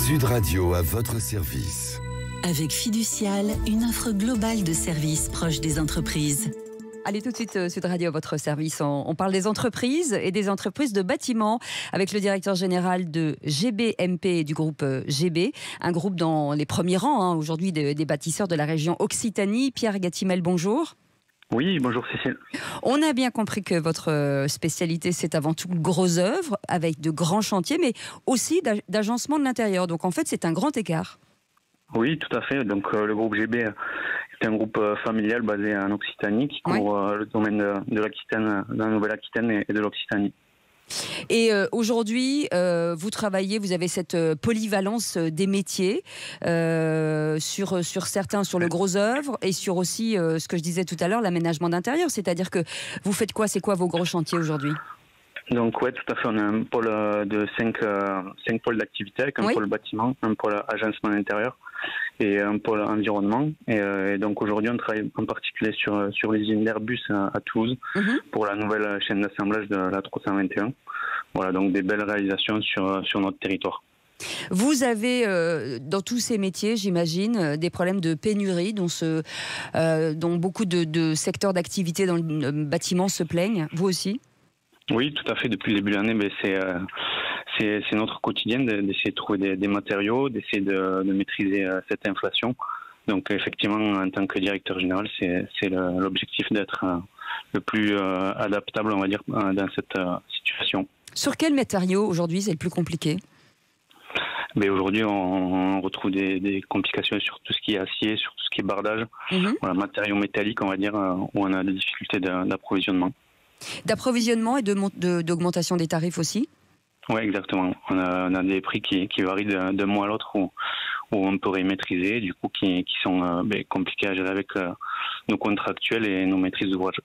Sud Radio à votre service. Avec Fiducial, une offre globale de services proches des entreprises. Allez tout de suite, Sud Radio à votre service. On parle des entreprises et des entreprises de bâtiments avec le directeur général de GBMP et du groupe GB, un groupe dans les premiers rangs aujourd'hui des bâtisseurs de la région Occitanie. Pierre Gatimel, bonjour. Oui, bonjour Cécile. On a bien compris que votre spécialité, c'est avant tout gros œuvres avec de grands chantiers, mais aussi d'agencement de l'intérieur. Donc en fait, c'est un grand écart. Oui, tout à fait. Donc le groupe GB est un groupe familial basé en Occitanie qui couvre le domaine de l'Aquitaine, de la Nouvelle-Aquitaine et de l'Occitanie. Et aujourd'hui, vous travaillez, vous avez cette polyvalence des métiers sur certains, sur le gros œuvre et sur aussi ce que je disais tout à l'heure, l'aménagement d'intérieur. C'est-à-dire que vous faites quoi? C'est quoi vos gros chantiers aujourd'hui? Donc oui, tout à fait. On a un pôle de 5 pôles d'activité avec un pôle bâtiment, un pôle agencement d'intérieur et un pôle environnement. Et donc aujourd'hui, on travaille en particulier sur l'usine d'Airbus à Toulouse pour la nouvelle chaîne d'assemblage de la 321. Voilà, donc des belles réalisations sur notre territoire. Vous avez, dans tous ces métiers, j'imagine, des problèmes de pénurie dont beaucoup de secteurs d'activité dans le bâtiment se plaignent. Vous aussi? Oui, tout à fait. Depuis le début de l'année, c'est notre quotidien d'essayer de trouver des matériaux, d'essayer de maîtriser cette inflation. Donc effectivement, en tant que directeur général, c'est l'objectif d'être le plus adaptable, on va dire, dans cette situation. Sur quels matériaux aujourd'hui c'est le plus compliqué? Aujourd'hui, on retrouve des complications sur tout ce qui est acier, sur tout ce qui est bardage. Voilà, matériaux métalliques, on va dire, où on a des difficultés d'approvisionnement. D'approvisionnement et d'augmentation des tarifs aussi? Oui, exactement. On a des prix qui varient d'un mois à l'autre où on peut les maîtriser, du coup qui sont compliqués à gérer avec nos contractuels et nos maîtrises d'ouvrage.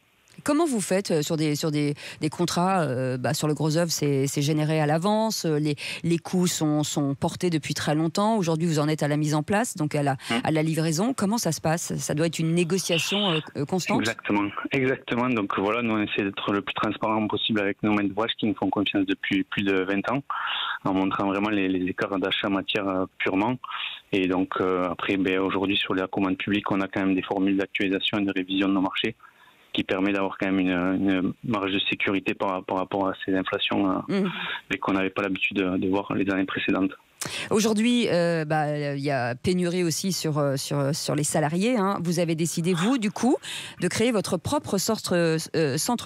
Comment vous faites sur des contrats sur le gros œuvre, c'est généré à l'avance, les coûts sont portés depuis très longtemps. Aujourd'hui, vous en êtes à la mise en place, donc à la livraison. Comment ça se passe? Ça doit être une négociation constante? Exactement. Donc voilà, nous on essaie d'être le plus transparent possible avec nos maîtres d'ouvrage qui nous font confiance depuis plus de 20 ans, en montrant vraiment les écarts d'achat matière purement. Et donc après, aujourd'hui sur la commande publique, on a quand même des formules d'actualisation et de révision de nos marchés qui permet d'avoir quand même une marge de sécurité par rapport à ces inflations qu'on n'avait pas l'habitude de voir les années précédentes. Aujourd'hui, il y a pénurie aussi sur les salariés. Vous avez décidé, vous, du coup, de créer votre propre centre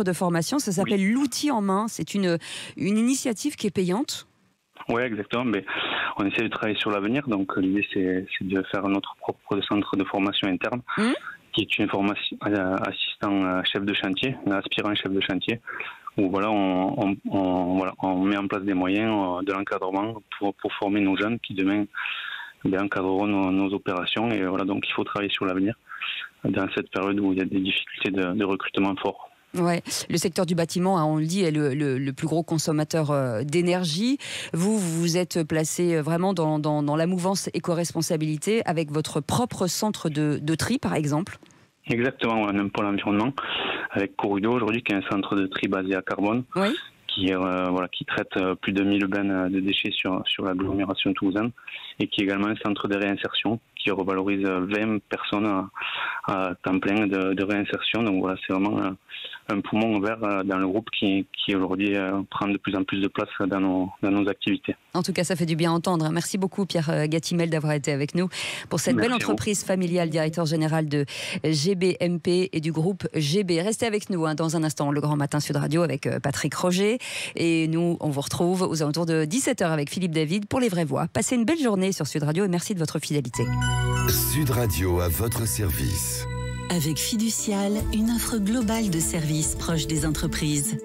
de formation. Ça s'appelle l'outil en main. C'est une initiative qui est payante. Oui, exactement. Mais on essaie de travailler sur l'avenir. Donc l'idée, c'est de faire notre propre centre de formation interne. Qui est une formation assistant chef de chantier, aspirant chef de chantier, où voilà, on met en place des moyens de l'encadrement pour former nos jeunes qui demain encadreront nos opérations. Et voilà, donc il faut travailler sur l'avenir dans cette période où il y a des difficultés de recrutement fort. Ouais, le secteur du bâtiment, on le dit, est le plus gros consommateur d'énergie. Vous êtes placé vraiment dans la mouvance éco-responsabilité avec votre propre centre de tri, par exemple. Exactement, on a un pôle environnement avec Corudo aujourd'hui, qui est un centre de tri basé à Carbone, qui traite plus de 1000 bennes de déchets sur l'agglomération toulousaine, et qui est également un centre de réinsertion qui revalorise 20 personnes à temps plein de réinsertion. Donc voilà, c'est vraiment un poumon vert dans le groupe qui aujourd'hui prend de plus en plus de place dans nos activités. En tout cas, ça fait du bien à entendre. Merci beaucoup Pierre Gatimel d'avoir été avec nous pour cette belle entreprise familiale, directeur général de GBMP et du groupe GB. Restez avec nous dans un instant, le Grand Matin Sud Radio avec Patrick Roger. Et nous, on vous retrouve aux alentours de 17h avec Philippe David pour Les Vraies Voix. Passez une belle journée sur Sud Radio et merci de votre fidélité. Sud Radio à votre service. Avec Fiducial, une offre globale de services proches des entreprises.